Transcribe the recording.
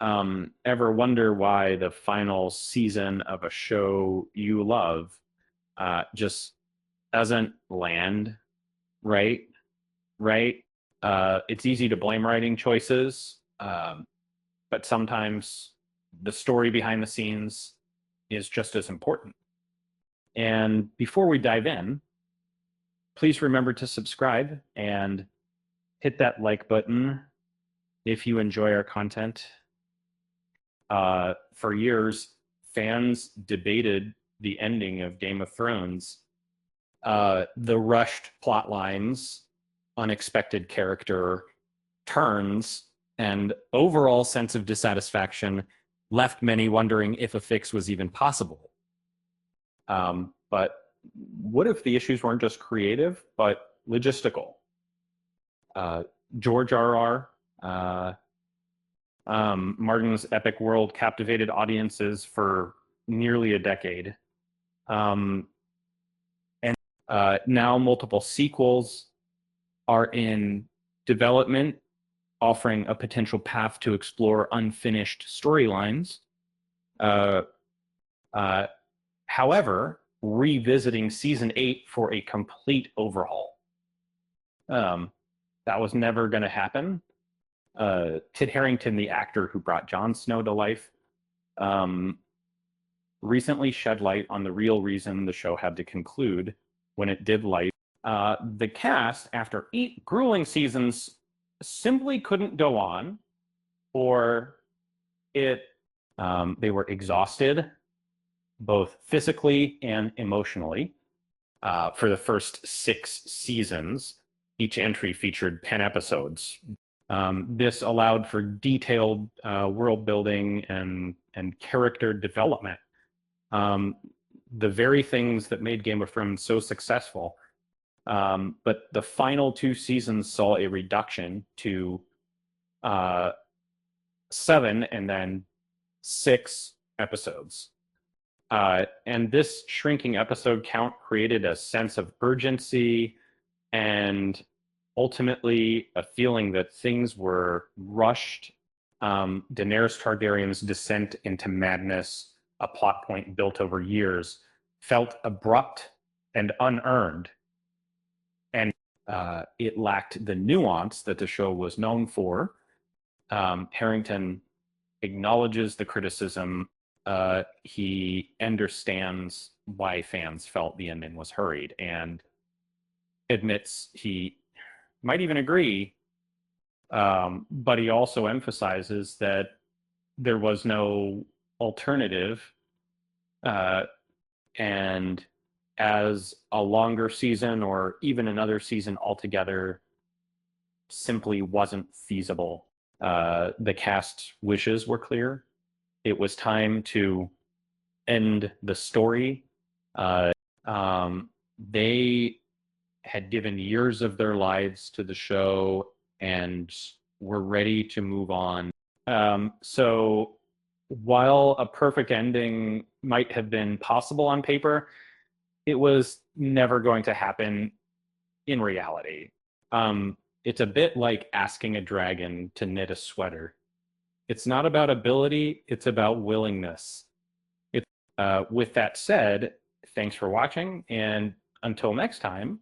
ever wonder why the final season of a show you love just doesn't land right? Right? It's easy to blame writing choices, but sometimes the story behind the scenes is just as important. And before we dive in, please remember to subscribe and hit that like button if you enjoy our content. For years, fans debated the ending of Game of Thrones. The rushed plot lines, unexpected character turns, and overall sense of dissatisfaction left many wondering if a fix was even possible. But what if the issues weren't just creative, but logistical? George R. R. Martin's epic world captivated audiences for nearly a decade. And now multiple sequels are in development, offering a potential path to explore unfinished storylines. However, revisiting season 8 for a complete overhaul. That was never going to happen. Kit Harington, the actor who brought Jon Snow to life, recently shed light on the real reason the show had to conclude when it did light. The cast, after 8 grueling seasons, simply couldn't go on, or they were exhausted, both physically and emotionally. For the first 6 seasons, each entry featured 10 episodes. This allowed for detailed world building and character development. The very things that made Game of Thrones so successful. But the final 2 seasons saw a reduction to 7 and then 6 episodes. And this shrinking episode count created a sense of urgency and ultimately a feeling that things were rushed. Daenerys Targaryen's descent into madness, a plot point built over years, felt abrupt and unearned. And it lacked the nuance that the show was known for. Harington acknowledges the criticism. He understands why fans felt the ending was hurried and admits he might even agree, but he also emphasizes that there was no alternative, and as a longer season or even another season altogether simply wasn't feasible. The cast's wishes were clear. It was time to end the story. They had given years of their lives to the show and were ready to move on. So while a perfect ending might have been possible on paper, it was never going to happen in reality. It's a bit like asking a dragon to knit a sweater. It's not about ability, it's about willingness. With that said, thanks for watching, and until next time,